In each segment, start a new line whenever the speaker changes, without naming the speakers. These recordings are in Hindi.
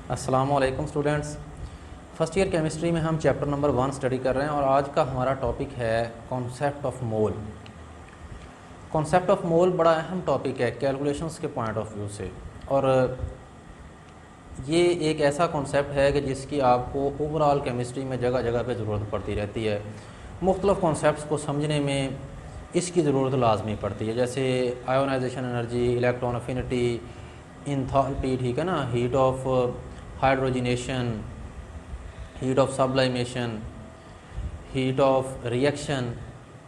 अस्सलामुअलैकुम स्टूडेंट्स। फर्स्ट ईयर केमिस्ट्री में हम चैप्टर नंबर 1 स्टडी कर रहे हैं और आज का हमारा टॉपिक है concept of mole. Concept of mole बड़ा अहम टॉपिक है कैलकुलेशंस के पॉइंट ऑफ व्यू से, और ये एक ऐसा कॉन्सेप्ट है कि जिसकी आपको ओवरऑल केमिस्ट्री में जगह जगह पे ज़रूरत पड़ती रहती है। मुख्तलिफ़ कॉन्सेप्ट्स को समझने में इसकी ज़रूरत लाजमी पड़ती है, जैसे ionisation energy, electron affinity, enthalpy, ठीक है ना, heat of hydrogenation, heat of sublimation, heat of reaction.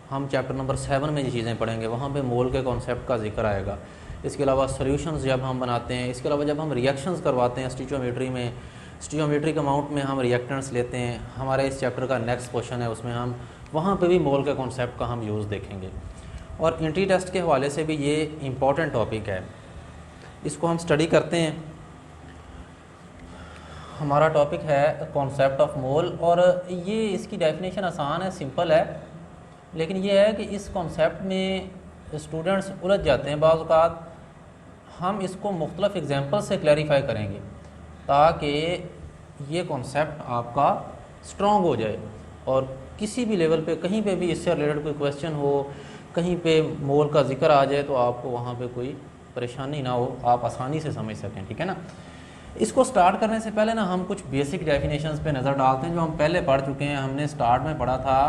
हम चैप्टर नंबर 7 में ये चीज़ें पढ़ेंगे, वहाँ पे मोल के कॉन्सेप्ट का जिक्र आएगा। इसके अलावा सॉल्यूशंस जब हम बनाते हैं, इसके अलावा जब हम रिएक्शंस करवाते हैं स्टीचियोमेट्री में, स्टीचियोमेट्रिक अमाउंट में हम रिएक्टेंट्स लेते हैं। हमारे इस चैप्टर का नेक्स्ट क्वेश्चन है, उसमें हम वहाँ पे भी मोल के कॉन्सेप्ट का हम यूज़ देखेंगे। और एंट्री टेस्ट के हवाले से भी ये इम्पॉर्टेंट टॉपिक है, इसको हम स्टडी करते हैं। हमारा टॉपिक है कॉन्सेप्ट ऑफ मोल, और ये इसकी डेफिनेशन आसान है, सिंपल है, लेकिन ये है कि इस कॉन्सेप्ट में स्टूडेंट्स उलझ जाते हैं बाज़ औक़ात। हम इसको मुख्तलिफ़ एग्जांपल से क्लैरिफाई करेंगे ताकि ये कॉन्सेप्ट आपका स्ट्रॉन्ग हो जाए, और किसी भी लेवल पे कहीं पे भी इससे रिलेटेड कोई क्वेश्चन हो, कहीं पे मोल का जिक्र आ जाए, तो आपको वहाँ पे कोई परेशानी ना हो, आप आसानी से समझ सकें, ठीक है ना। इसको स्टार्ट करने से पहले ना हम कुछ बेसिक डेफिनेशंस पे नज़र डालते हैं जो हम पहले पढ़ चुके हैं। हमने स्टार्ट में पढ़ा था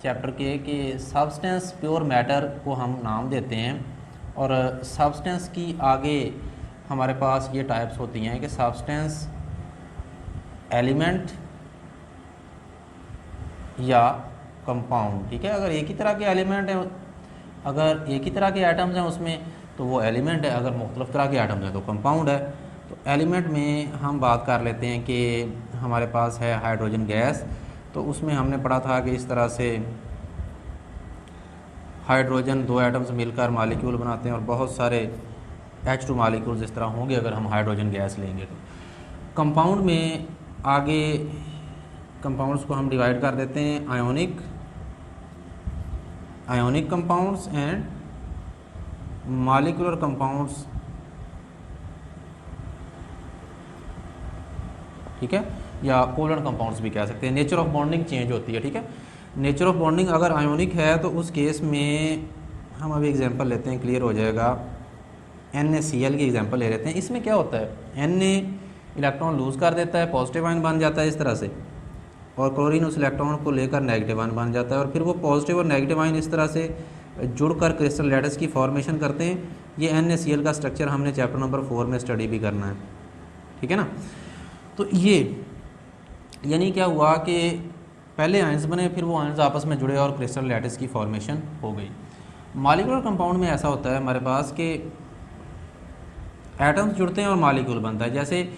चैप्टर के कि सब्सटेंस प्योर मैटर को हम नाम देते हैं, और सब्सटेंस की आगे हमारे पास ये टाइप्स होती हैं कि सब्सटेंस, एलिमेंट या कंपाउंड, ठीक है। अगर एक ही तरह के एलिमेंट हैं, अगर एक ही तरह के आइटम्स हैं उसमें, तो वो एलिमेंट है। अगर मुख्तलिफ़ तरह के आइटम्स हैं तो कंपाउंड है। तो एलिमेंट में हम बात कर लेते हैं कि हमारे पास है हाइड्रोजन गैस, तो उसमें हमने पढ़ा था कि इस तरह से हाइड्रोजन दो एटम्स मिलकर मालिक्यूल बनाते हैं, और बहुत सारे H2 मालिक्यूल्स इस तरह होंगे अगर हम हाइड्रोजन गैस लेंगे। तो कंपाउंड में आगे कंपाउंड्स को हम डिवाइड कर देते हैं ionic compounds and molecular compounds, ठीक है, या कोवलेंट कंपाउंड्स भी कह सकते हैं। नेचर ऑफ बॉन्डिंग चेंज होती है, ठीक है। नेचर ऑफ बॉन्डिंग अगर आयोनिक है तो उस केस में हम अभी एग्जांपल लेते हैं, क्लियर हो जाएगा। NaCl की एग्जांपल ले लेते हैं। इसमें क्या होता है, Na इलेक्ट्रॉन लूज़ कर देता है, पॉजिटिव आयन बन जाता है इस तरह से, और क्लोरीन उस इलेक्ट्रॉन को लेकर नेगेटिव आयन बन जाता है, और फिर वो पॉजिटिव और नेगेटिव आयन इस तरह से जुड़कर क्रिस्टल लैटिस की फॉर्मेशन करते हैं। ये NaCl का स्ट्रक्चर हमने चैप्टर नंबर 4 में स्टडी भी करना है, ठीक है ना। तो ये यानी क्या हुआ कि पहले आयंस बने, फिर वो आयंस आपस में जुड़े और क्रिस्टल लैटिस की फॉर्मेशन हो गई। मॉलिक्यूलर कंपाउंड में ऐसा होता है हमारे पास कि एटम्स जुड़ते हैं और मॉलिक्यूल बनता है। जैसे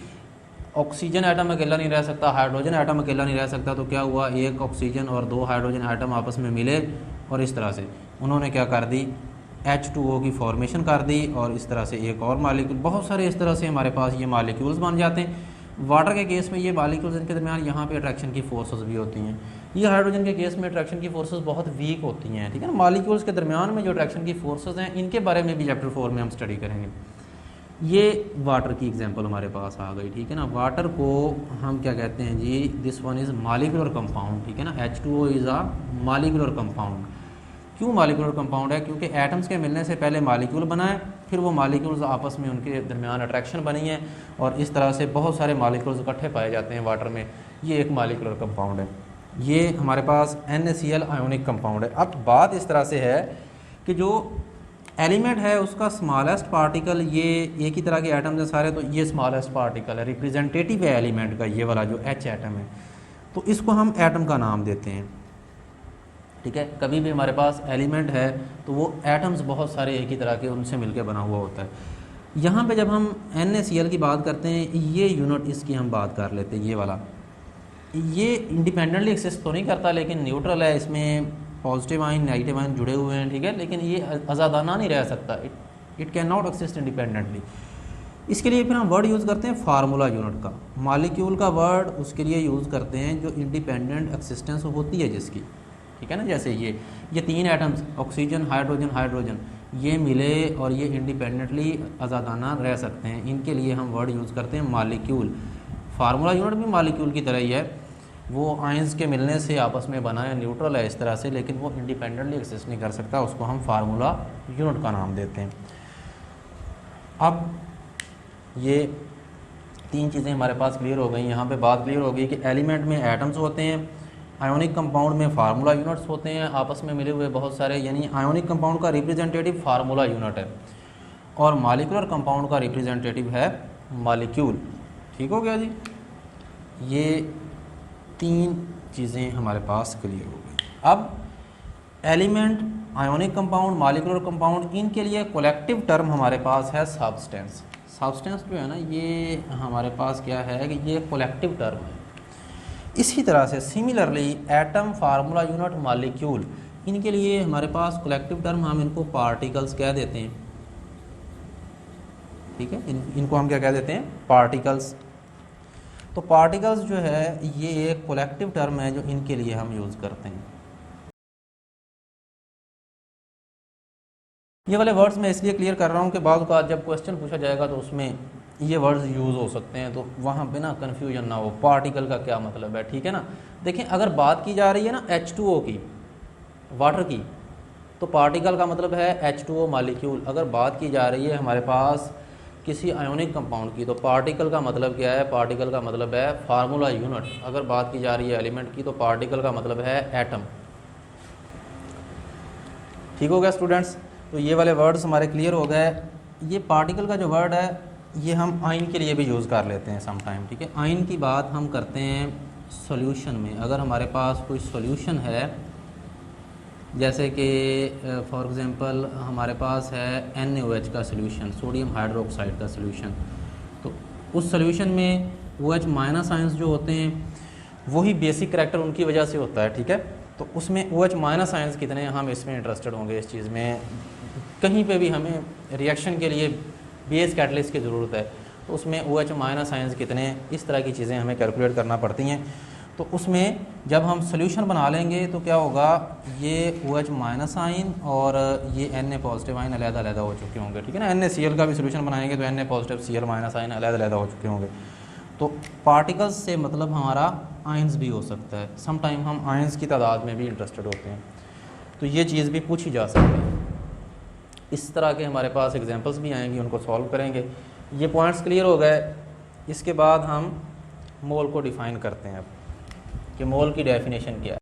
ऑक्सीजन एटम अकेला नहीं रह सकता, हाइड्रोजन एटम अकेला नहीं रह सकता, तो क्या हुआ, एक ऑक्सीजन और दो हाइड्रोजन एटम आपस में मिले और इस तरह से उन्होंने क्या कर दी, H2O की फॉर्मेशन कर दी, और इस तरह से एक और मॉलिक्यूल, बहुत सारे इस तरह से हमारे पास ये मॉलिक्यूल्स बन जाते हैं। वाटर के केस में ये मॉलिक्यूल्स, इनके दरमियान यहाँ पे अट्रैक्शन की फोर्सेस भी होती हैं। ये हाइड्रोजन के केस में अट्रैक्शन की फोर्सेस बहुत वीक होती हैं, ठीक है ना। मॉलिक्यूल्स के दरमियान में जो अट्रैक्शन की फोर्सेस हैं, इनके बारे में भी चैप्टर 4 में हम स्टडी करेंगे। ये वाटर की एग्जांपल हमारे पास आ गई, ठीक है ना। वाटर को हम क्या कहते हैं जी, this one is molecular compound, ठीक है ना। H2O is a molecular compound. क्यों मॉलिक्यूलर कंपाउंड है, क्योंकि एटम्स के मिलने से पहले मॉलिक्यूल बना है, फिर वो मॉलिक्यूल्स आपस में उनके दरमियान अट्रैक्शन बनी है, और इस तरह से बहुत सारे मॉलिक्यूल्स इकट्ठे पाए जाते हैं वाटर में। ये एक मॉलिक्यूलर कंपाउंड है। ये हमारे पास NaCl आयोनिक कंपाउंड है। अब बात इस तरह से है कि जो एलिमेंट है उसका स्मॉलेस्ट पार्टिकल, ये एक ही तरह के एटम्स हैं सारे, तो ये स्मॉलेस्ट पार्टिकल है, रिप्रेजेंटेटिव है एलिमेंट का, ये वाला जो H एटम है, तो इसको हम एटम का नाम देते हैं, ठीक है। कभी भी हमारे पास एलिमेंट है तो वो एटम्स बहुत सारे एक ही तरह के उनसे मिलकर बना हुआ होता है। यहाँ पे जब हम NaCl की बात करते हैं, ये यूनिट इसकी हम बात कर लेते हैं, ये वाला, ये इंडिपेंडेंटली एक्सिस्ट तो नहीं करता, लेकिन न्यूट्रल है, इसमें पॉजिटिव आयन नेगेटिव आयन जुड़े हुए हैं, ठीक है, लेकिन ये आज़ादाना नहीं रह सकता, it can not exist independently. इसके लिए फिर हम वर्ड यूज़ करते हैं फार्मूला यूनिट का, मॉलिक्यूल का वर्ड उसके लिए यूज़ करते हैं जो इंडिपेंडेंट एक्सिस्टेंस होती है जिसकी, ठीक है ना। जैसे ये तीन एटम्स ऑक्सीजन हाइड्रोजन हाइड्रोजन, ये मिले और ये इंडिपेंडेंटली आज़ादाना रह सकते हैं, इनके लिए हम वर्ड यूज़ करते हैं मॉलिक्यूल। फार्मूला यूनिट भी मॉलिक्यूल की तरह ही है, वो आयंस के मिलने से आपस में बना है, न्यूट्रल है इस तरह से, लेकिन वो इंडिपेंडेंटली एक्सिस्ट नहीं कर सकता, उसको हम फार्मूला यूनिट का नाम देते हैं। अब ये तीन चीज़ें हमारे पास क्लियर हो गई। यहाँ पे बात क्लियर हो गई कि एलिमेंट में एटम्स होते हैं, आयोनिक कंपाउंड में फार्मूला यूनिट्स होते हैं आपस में मिले हुए बहुत सारे, यानी आयोनिक कंपाउंड का रिप्रेजेंटेटिव फार्मूला यूनिट है और मॉलिक्यूलर कंपाउंड का रिप्रेजेंटेटिव है मॉलिक्यूल। ठीक हो गया जी। ये तीन चीज़ें हमारे पास क्लियर हो गई। अब element, ionic compound, molecular compound, इनके लिए कलेक्टिव टर्म हमारे पास है सब्सटेंस। सब्सटेंस जो है ना, ये हमारे पास क्या है कि ये कलेक्टिव टर्म है। इसी तरह से similarly atom, formula unit, molecule, इनके लिए हमारे पास कलेक्टिव टर्म, हम इनको पार्टिकल्स कह देते हैं। ठीक है, इनको हम क्या कह देते हैं? पार्टिकल्स। तो पार्टिकल्स जो है ये एक कलेक्टिव टर्म है जो इनके लिए हम यूज़ करते हैं। ये वाले वर्ड्स मैं इसलिए क्लियर कर रहा हूँ कि बाद का जब क्वेश्चन पूछा जाएगा तो उसमें ये वर्ड्स यूज़ हो सकते हैं, तो वहाँ पे ना कन्फ्यूजन ना हो, पार्टिकल का क्या मतलब है। ठीक है ना। देखिए, अगर बात की जा रही है ना H2O की, वाटर की, तो पार्टिकल का मतलब है H2O मॉलिक्यूल। अगर बात की जा रही है हमारे पास किसी आयोनिक कंपाउंड की, तो पार्टिकल का मतलब क्या है? पार्टिकल का मतलब है फार्मूला यूनिट। अगर बात की जा रही है एलिमेंट की, तो पार्टिकल का मतलब है एटम। ठीक हो गया स्टूडेंट्स। तो ये वाले वर्ड्स हमारे क्लियर हो गए। ये पार्टिकल का जो वर्ड है ये हम आयन के लिए भी यूज़ कर लेते हैं सम टाइम। ठीक है, आयन की बात हम करते हैं सॉल्यूशन में। अगर हमारे पास कोई सॉल्यूशन है, जैसे कि फॉर एग्जांपल हमारे पास है NaOH का सॉल्यूशन, सोडियम हाइड्रोक्साइड का सॉल्यूशन, तो उस सॉल्यूशन में OH माइनस आयंस जो होते हैं वही बेसिक करैक्टर उनकी वजह से होता है। ठीक है, तो उसमें OH माइनस आयंस कितने हैं, हम इसमें इंटरेस्टेड होंगे। इस चीज़ में कहीं पे भी हमें रिएक्शन के लिए बेस कैटलिस्ट की ज़रूरत है, तो उसमें OH माइनस आयंस कितने हैं, इस तरह की चीज़ें हमें कैलकुलेट करना पड़ती हैं। तो उसमें जब हम सोल्यूशन बना लेंगे तो क्या होगा, ये OH माइनस आयन और ये Na पॉजिटिव आयन अलग-अलग हो चुके होंगे। ठीक है ना। NaCl का भी सोल्यूशन बनाएंगे तो Na positive Cl minus ion अलग-अलग हो चुके होंगे। तो पार्टिकल्स से मतलब हमारा आयंस भी हो सकता है। सम टाइम हम आयंस की तादाद में भी इंटरेस्टेड होते हैं, तो ये चीज़ भी पूछी जा सकती है। इस तरह के हमारे पास एग्जांपल्स भी आएंगी, उनको सॉल्व करेंगे। ये पॉइंट्स क्लियर हो गए। इसके बाद हम मोल को डिफ़ाइन करते हैं अब कि मोल की डेफिनेशन क्या है।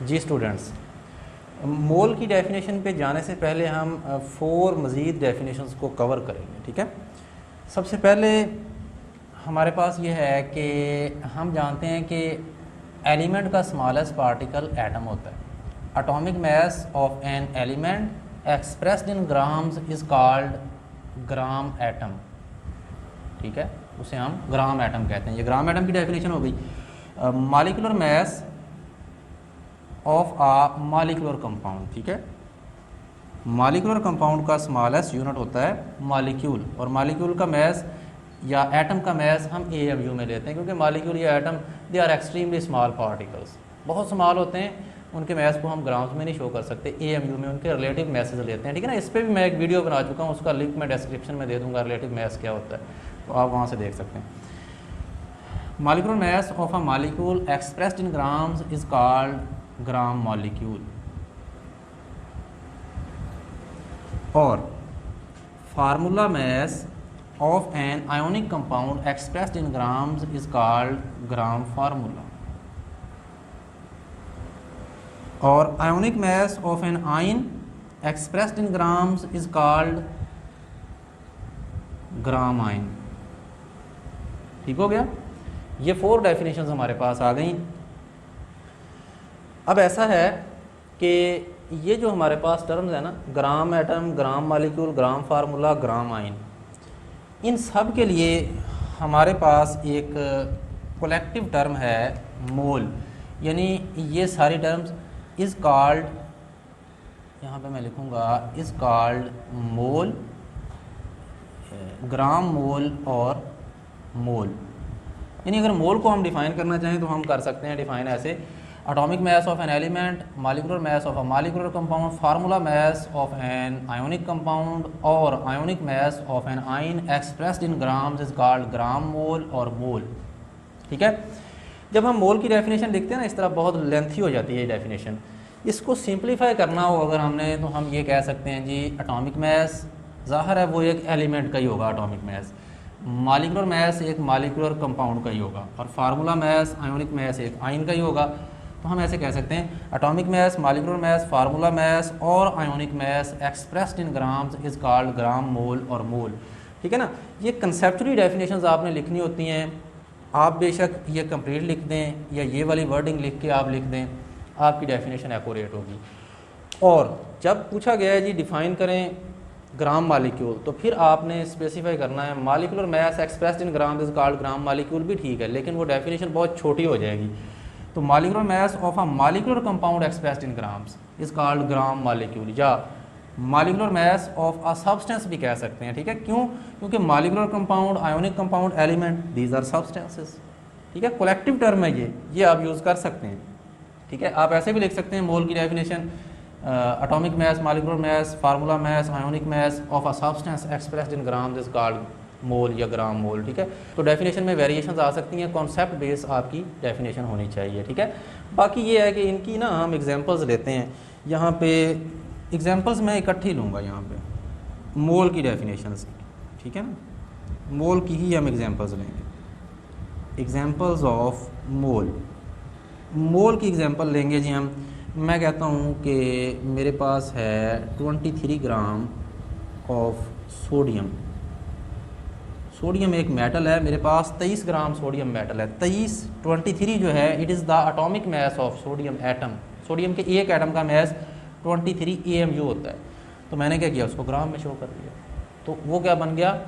जी स्टूडेंट्स, मोल की डेफिनेशन पे जाने से पहले हम 4 मज़ीद डेफिनेशंस को कवर करेंगे। ठीक है, सबसे पहले हमारे पास ये है कि हम जानते हैं कि एलिमेंट का स्मॉलेस्ट पार्टिकल एटम होता है। Atomic mass of an element expressed in grams is called gram atom. ठीक है, उसे हम ग्राम एटम कहते हैं। ये ग्राम एटम की डेफिनेशन हो गई। Molecular mass of a molecular compound. ठीक है, मॉलिक्यूलर कंपाउंड का स्मॉलेस्ट यूनिट होता है मॉलिक्यूल, और मॉलिक्यूल का मास या एटम का मास हम AMU में लेते हैं, क्योंकि मॉलिक्यूल या atom they are extremely small particles, बहुत स्मॉल होते हैं, उनके मास को हम ग्राम्स में नहीं शो कर सकते, AMU में उनके रिलेटिव मासेस लेते हैं। ठीक है ना। इस पर भी मैं एक वीडियो बना चुका हूँ, उसका लिंक मैं डिस्क्रिप्शन में दे दूँगा, रिलेटिव मास क्या होता है, तो आप वहाँ से देख सकते हैं। Molecular mass of a molecule expressed in grams is called gram molecule, और formula mass of an ionic compound expressed in grams is called gram formula, और ionic mass of an ion expressed in grams is called gram ion. ठीक हो गया। ये 4 डेफिनेशंस हमारे पास आ गई। अब ऐसा है कि ये जो हमारे पास टर्म्स है ना, ग्राम एटम, ग्राम मालिक्यूल, ग्राम फार्मूला, ग्राम आयन, इन सब के लिए हमारे पास एक कलेक्टिव टर्म है मोल। यानी ये सारी टर्म्स इज़ कॉल्ड, यहाँ पे मैं लिखूँगा is called mole, gram mole और मोल। यानी अगर मोल को हम डिफ़ाइन करना चाहें तो हम कर सकते हैं डिफ़ाइन ऐसे: atomic mass of an element, molecular mass of a molecular compound, formula mass of an ionic compound और ionic mass of an ion expressed in grams is called gram mole और मोल। ठीक है, जब हम मोल की डेफिनेशन लिखते हैं ना, इस तरह बहुत लेंथी हो जाती है ये डेफिनेशन। इसको सिंप्लीफाई करना हो अगर हमने, तो हम ये कह सकते हैं जी एटॉमिक मास ज़ाहिर है वो एक एलिमेंट का ही होगा एटॉमिक मास, मॉलिक्यूलर मास एक मॉलिक्यूलर कंपाउंड का ही होगा, और फार्मूला मास आयोनिक मास एक आयन का ही होगा। तो हम ऐसे कह सकते हैं atomic mass, molecular mass, formula mass और ionic mass expressed in grams is called gram mole और मोल। ठीक है ना, ये कंसेप्चुअली डेफिनेशंस आपने लिखनी होती हैं। आप बेशक ये कंप्लीट लिख दें या ये वाली वर्डिंग लिख के आप लिख दें, आपकी डेफिनेशन एक्यूरेट होगी। और जब पूछा गया है जी डिफ़ाइन करें ग्राम मालिक्यूल, तो फिर आपने स्पेसिफाई करना है molecular mass expressed in gram is called gram molecule भी ठीक है, लेकिन वो डेफिनेशन बहुत छोटी हो जाएगी। तो molecular mass of a molecular compound expressed in grams is called gram molecule, या molecular mass of a substance भी कह सकते हैं। ठीक है, क्यों? क्योंकि molecular compound, ionic compound, element, these are substances. ठीक है, कलेक्टिव टर्म है ये आप यूज़ कर सकते हैं। ठीक है, आप ऐसे भी लिख सकते हैं मोल की definition atomic mass, molecular mass, formula mass, ionic mass of a substance expressed in grams is called mole या ग्राम मोल। ठीक है, तो डेफिनेशन में वेरिएशंस आ सकती हैं, कॉन्सेप्ट बेस आपकी डेफिनेशन होनी चाहिए। ठीक है, बाकी ये है कि इनकी ना हम एग्जांपल्स लेते हैं। यहाँ पे एग्जांपल्स मैं इकट्ठी लूँगा यहाँ पे मोल की डेफिनेशंस। ठीक है ना, मोल की ही हम एग्जांपल्स लेंगे, एग्जांपल्स ऑफ मोल। मोल की एग्जांपल लेंगे जी हम। मैं कहता हूँ कि मेरे पास है 23 ग्राम ऑफ सोडियम। सोडियम एक मेटल है, मेरे पास 23 ग्राम सोडियम मेटल है। 23 जो है it is the atomic mass of sodium atom. Sodium के एक एटम का मास 23 AMU होता है। तो मैंने क्या किया, उसको ग्राम में शो कर दिया, तो वो क्या बन गया,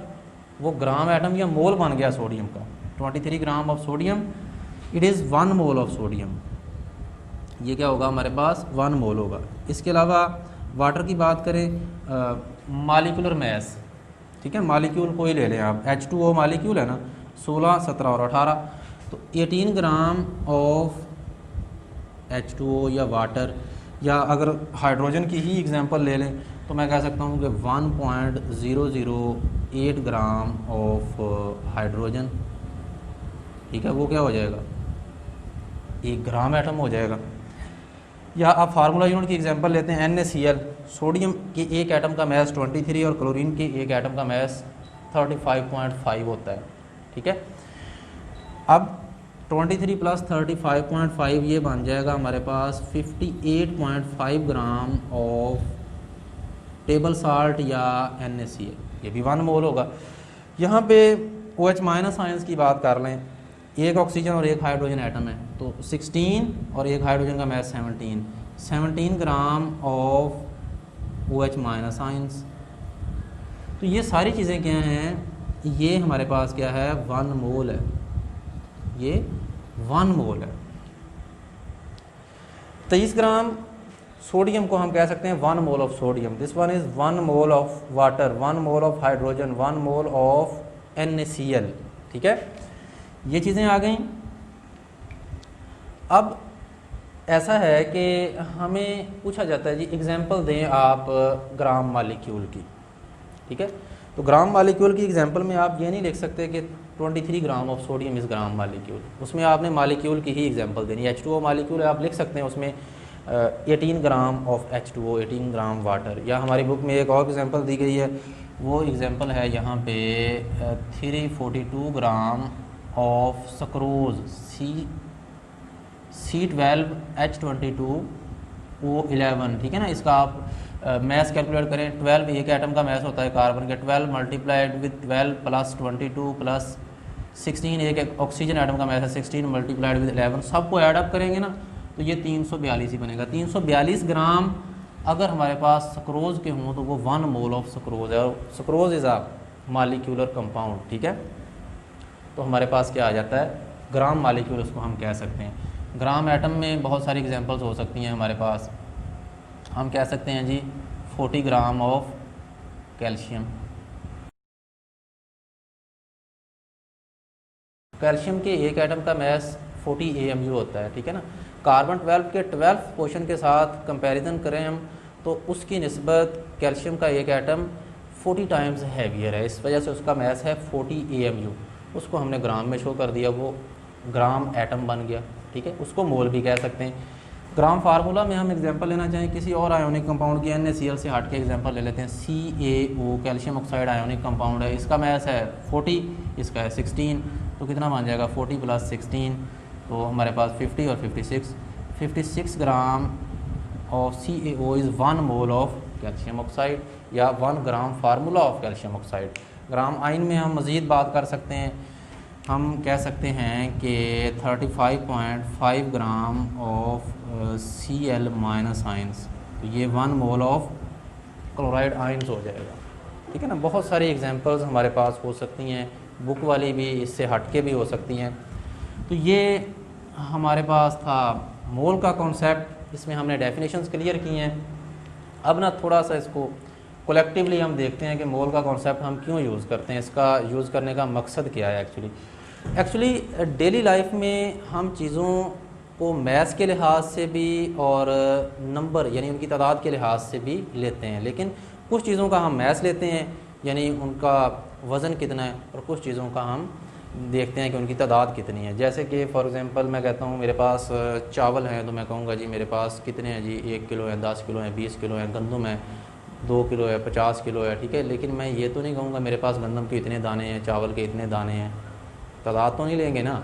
वो ग्राम एटम या मोल बन गया सोडियम का। 23 gram of sodium, it is 1 mole of sodium. ये क्या होगा हमारे पास, 1 मोल होगा। इसके अलावा वाटर की बात करें, मॉलिक्यूलर मास। ठीक है, मॉलिक्यूल को ही ले लें आप, H2O मॉलिक्यूल है ना, 16, 17 और 18, तो 18 ग्राम ऑफ H2O या वाटर, या अगर हाइड्रोजन की ही एग्जांपल ले लें तो मैं कह सकता हूँ कि 1.008 ग्राम ऑफ हाइड्रोजन। ठीक है, वो क्या हो जाएगा, 1 ग्राम एटम हो जाएगा। या आप फार्मूला यूनिट की एग्जांपल लेते हैं NaCl। सोडियम के एक एटम का मास 23 और क्लोरीन के एक एटम का मास 35.5 होता है। ठीक है, अब 23 प्लस 35.5 ये बन जाएगा हमारे पास 58.5 ग्राम ऑफ टेबल साल्ट या NaCl, ये भी 1 मोल होगा। यहाँ पे OH माइनस आयंस की बात कर लें, एक ऑक्सीजन और एक हाइड्रोजन एटम है, तो 16 और एक हाइड्रोजन का मास 17 gram of OH minus ions. तो ये सारी चीज़ें क्या हैं, ये हमारे पास क्या है, 1 मोल है, ये 1 मोल है। 23 ग्राम सोडियम को हम कह सकते हैं 1 mole of sodium. This one is 1 mole of water, 1 mole of hydrogen, 1 mole of NaCl। ठीक है, ये चीज़ें आ गई। अब ऐसा है कि हमें पूछा जाता है जी एग्जांपल दें आप ग्राम मालिक्यूल की। ठीक है, तो ग्राम मालिक्यूल की एग्जांपल में आप ये नहीं लिख सकते कि 23 gram of sodium is gram molecule, उसमें आपने मालिक्यूल की ही एग्जांपल देनी। H2O मालिक्यूल आप लिख सकते हैं, उसमें 18 gram of H2O, 18 gram water. या हमारी बुक में एक और एग्जांपल दी गई है, वो एग्जांपल है यहाँ पे 342 ग्राम ऑफ सक्रोज C12H22O11। ठीक है ना, इसका आप मैथ कैलकुलेट करें, 12 एक एटम का मैथ होता है कार्बन के, 12 मल्टीप्लाइड विद 12 प्लस 22 प्लस 16 एक ऑक्सीजन एटम का मैथ है, 16 मल्टीप्लाइड विद 11, सबको ऐड अप करेंगे ना तो ये 342 ही बनेगा। 342 ग्राम अगर हमारे पास सक्रोज के हों तो वो 1 मोल ऑफ सक्रोज है, और sucrose is a molecular compound, ठीक है। तो हमारे पास क्या आ जाता है, ग्राम मालिक्यूल उसको हम कह सकते हैं। ग्राम एटम में बहुत सारी एग्जांपल्स हो सकती हैं हमारे पास। हम कह सकते हैं जी 40 ग्राम ऑफ कैल्शियम। कैल्शियम के एक एटम का मैस 40 AMU होता है, ठीक है ना। कार्बन 12 के 12th पोर्शन के साथ कंपैरिजन करें हम तो उसकी निस्बत कैल्शियम का एक एटम 40 टाइम्स हैवियर है, इस वजह से उसका मैस है 40 AMU। उसको हमने ग्राम में शो कर दिया, वो ग्राम एटम बन गया, ठीक है। उसको मोल भी कह सकते हैं। ग्राम फार्मूला में हम एग्जांपल लेना चाहें किसी और आयोनिक कंपाउंड की, NaCl से हट के एग्जांपल ले लेते हैं। CaO calcium oxide ionic compound है, इसका मैस है 40, इसका है 16, तो कितना बन जाएगा 40 + 16, तो हमारे पास 50 और 56 gram of CaO is 1 mole of calcium oxide, या 1 ग्राम फार्मूला ऑफ कैल्शियम ऑक्साइड। ग्राम आइन में हम मज़ीद बात कर सकते हैं, हम कह सकते हैं कि 35.5 gram of Cl minus ions, तो ये 1 मोल ऑफ क्लोराइड आइंस हो जाएगा, ठीक है ना। बहुत सारी एग्जांपल्स हमारे पास हो सकती हैं, बुक वाली भी, इससे हट के भी हो सकती हैं। तो ये हमारे पास था मोल का कॉन्सेप्ट, इसमें हमने डेफिनेशंस क्लियर की हैं। अब ना थोड़ा सा इसको कलेक्टिवली हम देखते हैं कि मोल का कॉन्सेप्ट हम क्यों यूज़ करते हैं, इसका यूज़ करने का मकसद क्या है। एक्चुअली डेली लाइफ में हम चीज़ों को मैथ के लिहाज से भी और नंबर यानी उनकी तादाद के लिहाज से भी लेते हैं, लेकिन कुछ चीज़ों का हम मैथ लेते हैं यानी उनका वज़न कितना है, और कुछ चीज़ों का हम देखते हैं कि उनकी तादाद कितनी है। जैसे कि फॉर एग्ज़ाम्पल मैं कहता हूँ मेरे पास चावल हैं, तो मैं कहूँगा जी मेरे पास कितने हैं जी, 1 किलो है, 10 किलो है, 20 किलो है। गंदम है 2 किलो है, 50 किलो है, ठीक है। लेकिन मैं ये तो नहीं कहूँगा मेरे पास गंदम के इतने दाने हैं, चावल के इतने दाने हैं, तादाद तो नहीं लेंगे ना।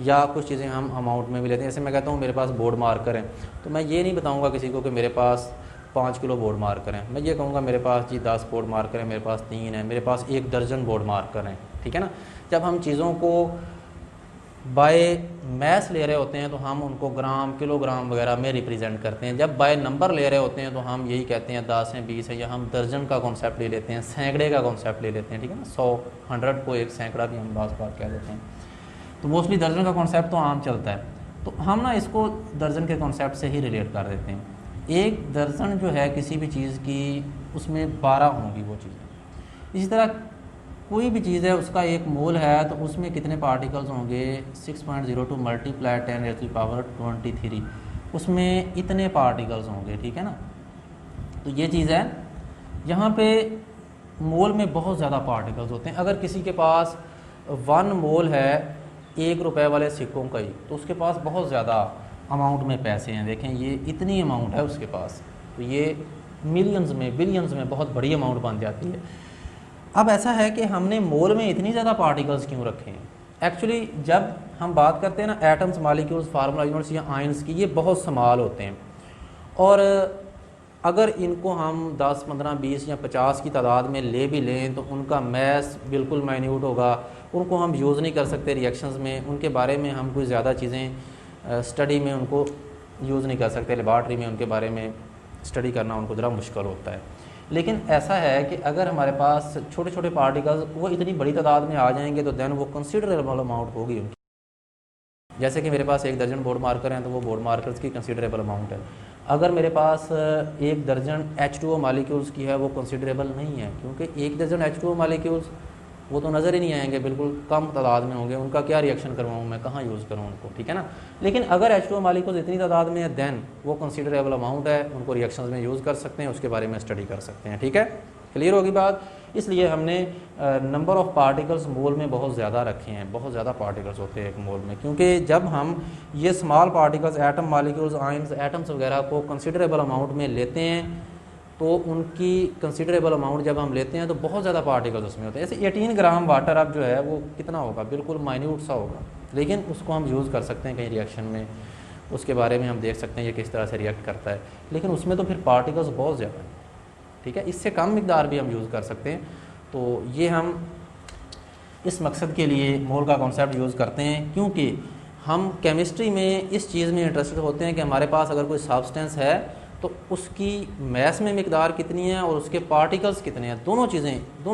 या कुछ चीज़ें हम अमाउंट में भी लेते हैं, जैसे मैं कहता हूँ मेरे पास बोर्ड मार्कर हैं, तो मैं ये नहीं बताऊँगा किसी को कि मेरे पास 5 किलो बोर्ड मार्कर हैं, मैं ये कहूँगा मेरे पास जी 10 बोर्ड मार्कर हैं, मेरे पास 3 हैं, मेरे पास 1 दर्जन बोर्ड मार्कर हैं, ठीक है ना। जब हम चीज़ों को बाय मैस ले रहे होते हैं तो हम उनको ग्राम, किलोग्राम वगैरह में रिप्रेजेंट करते हैं। जब बाय नंबर ले रहे होते हैं तो हम यही कहते हैं 10 हैं, 20 है, या हम दर्जन का कॉन्सेप्ट ले लेते हैं, सैकड़े का कॉन्सेप्ट ले लेते हैं, ठीक है ना। 100, 100 को एक सैकड़ा भी हम बार कह देते हैं। तो मोस्टली दर्जन का कॉन्सेप्ट तो आम चलता है, तो हम ना इसको दर्जन के कॉन्सेप्ट से ही रिलेट कर देते हैं। एक दर्जन जो है किसी भी चीज़ की, उसमें 12 होंगी वो चीज़ें। इसी तरह कोई भी चीज़ है उसका एक मोल है तो उसमें कितने पार्टिकल्स होंगे, 6.02 × 10⁻23, उसमें इतने पार्टिकल्स होंगे, ठीक है ना। तो ये चीज़ है, यहाँ पे मोल में बहुत ज़्यादा पार्टिकल्स होते हैं। अगर किसी के पास 1 मोल है 1 रुपए वाले सिक्कों का ही, तो उसके पास बहुत ज़्यादा अमाउंट में पैसे हैं, देखें ये इतनी अमाउंट है उसके पास, तो ये मिलियंस में, बिलियंस में बहुत बड़ी अमाउंट बन जाती है। अब ऐसा है कि हमने मोल में इतनी ज़्यादा पार्टिकल्स क्यों रखे हैं। एक्चुअली जब हम बात करते हैं ना एटम्स, मालिक्यूल्स, फार्मूला यूनिट्स या आयंस की, ये बहुत स्मॉल होते हैं, और अगर इनको हम 10, 15, 20 या 50 की तादाद में ले भी लें तो उनका मैस बिल्कुल माइन्यूट होगा, उनको हम यूज़ नहीं कर सकते रिएक्शंस में, उनके बारे में हम कोई ज़्यादा चीज़ें स्टडी में उनको यूज़ नहीं कर सकते, लेबॉर्ट्री में उनके बारे में स्टडी करना उनको ज़रा मुश्किल होता है। लेकिन ऐसा है कि अगर हमारे पास छोटे छोटे पार्टिकल्स वो इतनी बड़ी तादाद में आ जाएंगे तो देन वो कंसिडरेबल अमाउंट होगी उनकी। जैसे कि मेरे पास 1 दर्जन बोर्ड मार्कर हैं तो वो बोर्ड मार्कर्स की कंसिडरेबल अमाउंट है। अगर मेरे पास 1 दर्जन H2O मालिक्यूल्स की है वो कंसिडरेबल नहीं है, क्योंकि 1 दर्जन H2O मालिक्यूल्स वो तो नज़र ही नहीं आएंगे, बिल्कुल कम तादाद में होंगे, उनका क्या रिएक्शन करवाऊँ मैं, कहाँ यूज़ करूँ उनको, ठीक है ना। लेकिन अगर H2O मालिक्यूल्स इतनी तादाद में है देन वो कंसिडरेबल अमाउंट है, उनको रिएक्शंस में यूज़ कर सकते हैं, उसके बारे में स्टडी कर सकते हैं, ठीक है। क्लियर होगी बात। इसलिए हमने नंबर ऑफ़ पार्टिकल्स मोल में बहुत ज़्यादा रखे हैं, बहुत ज़्यादा पार्टिकल्स होते हैं एक मोल में, क्योंकि जब हम ये small particles atom, molecules, ions, atoms वगैरह को कंसिडरेबल अमाउंट में लेते हैं तो उनकी कंसिडरेबल अमाउंट जब हम लेते हैं तो बहुत ज़्यादा पार्टिकल्स उसमें होते हैं। जैसे 18 ग्राम वाटर अब जो है वो कितना होगा, बिल्कुल माइन्यूट सा होगा, लेकिन उसको हम यूज़ कर सकते हैं कहीं रिएक्शन में, उसके बारे में हम देख सकते हैं ये किस तरह से रिएक्ट करता है, लेकिन उसमें तो फिर पार्टिकल्स बहुत ज़्यादा हैं, ठीक है। इससे कम मिकदार भी हम यूज़ कर सकते हैं। तो ये हम इस मकसद के लिए मोल का कॉन्सेप्ट यूज़ करते हैं, क्योंकि हम केमिस्ट्री में इस चीज़ में इंटरेस्टेड होते हैं कि हमारे पास अगर कोई सब्सटेंस है तो उसकी मैस में मिकदार कितनी है और उसके पार्टिकल्स कितने हैं, दोनों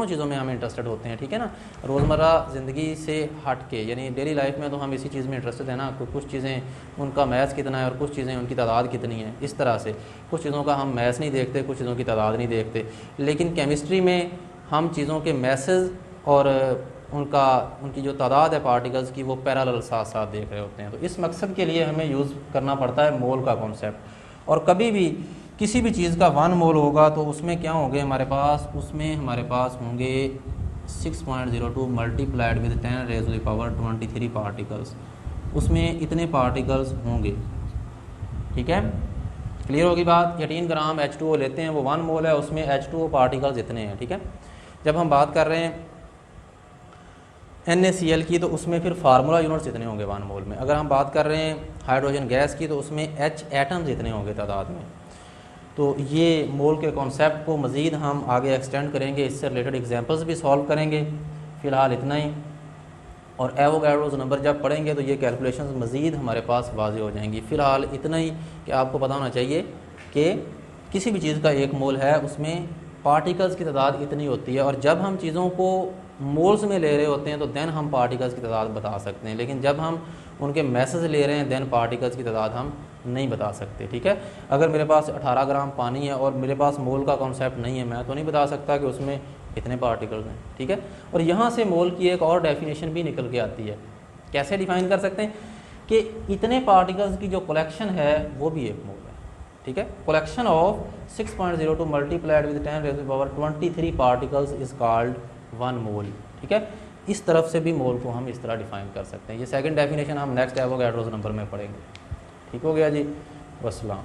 चीज़ों में हम इंटरेस्टेड होते हैं, ठीक है ना। रोज़मर्रा ज़िंदगी से हट के, यानी डेली लाइफ में तो हम इसी चीज़ में इंटरेस्टेड है ना, कुछ चीज़ें उनका मैस कितना है और कुछ चीज़ें उनकी तादाद कितनी है, इस तरह से कुछ चीज़ों का हम मैस नहीं देखते, कुछ चीज़ों की तादाद नहीं देखते। लेकिन केमिस्ट्री में हम चीज़ों के मैसेज और उनकी जो तादाद है पार्टिकल्स की, वो पैरेलल साथ साथ देख रहे होते हैं। तो इस मकसद के लिए हमें यूज़ करना पड़ता है मोल का कॉन्सेप्ट। और कभी भी किसी भी चीज़ का 1 मोल होगा तो उसमें क्या होंगे हमारे पास होंगे 6.02 मल्टीप्लाइड विद 10⁻⁻23 पार्टिकल्स, उसमें इतने पार्टिकल्स होंगे, ठीक है। क्लियर होगी बात। 18 ग्राम H2O लेते हैं, वो 1 मोल है, उसमें H2O पार्टिकल्स इतने हैं, ठीक है। जब हम बात कर रहे हैं NaCl की, तो उसमें फिर फार्मूला यूनिट्स इतने होंगे 1 मोल में। अगर हम बात कर रहे हैं हाइड्रोजन गैस की, तो उसमें H एटम्स इतने होंगे तादाद में। तो ये मोल के कॉन्सेप्ट को मज़ीद हम आगे एक्सटेंड करेंगे, इससे रिलेटेड एग्जांपल्स भी सॉल्व करेंगे। फ़िलहाल इतना ही, और एवोगाड्रोस नंबर जब पढ़ेंगे तो ये कैलकुलेशंस मज़ीद हमारे पास वाज़ेह हो जाएंगी। फ़िलहाल इतना ही कि आपको पता होना चाहिए कि किसी भी चीज़ का 1 मोल है, उसमें पार्टिकल्स की तादाद इतनी होती है, और जब हम चीज़ों को मोल्स में ले रहे होते हैं तो देन हम पार्टिकल्स की तादाद बता सकते हैं, लेकिन जब हम उनके मैसेज ले रहे हैं देन पार्टिकल्स की तादाद हम नहीं बता सकते, ठीक है। अगर मेरे पास 18 ग्राम पानी है और मेरे पास मोल का कॉन्सेप्ट नहीं है, मैं तो नहीं बता सकता कि उसमें कितने पार्टिकल्स हैं, ठीक है। और यहाँ से मोल की एक और डेफिनेशन भी निकल के आती है। कैसे डिफ़ाइन कर सकते हैं कि इतने पार्टिकल्स की जो कलेक्शन है वो भी 1 मोल है, ठीक है। Collection of 6.02 multiplied with 10⁻23 particles is called 1 मोल, ठीक है। इस तरफ से भी मोल को हम इस तरह डिफ़ाइन कर सकते हैं। ये सेकंड डेफिनेशन हम नेक्स्ट एवोगाड्रोस नंबर में पढ़ेंगे। ठीक हो गया जी, वस्सलाम।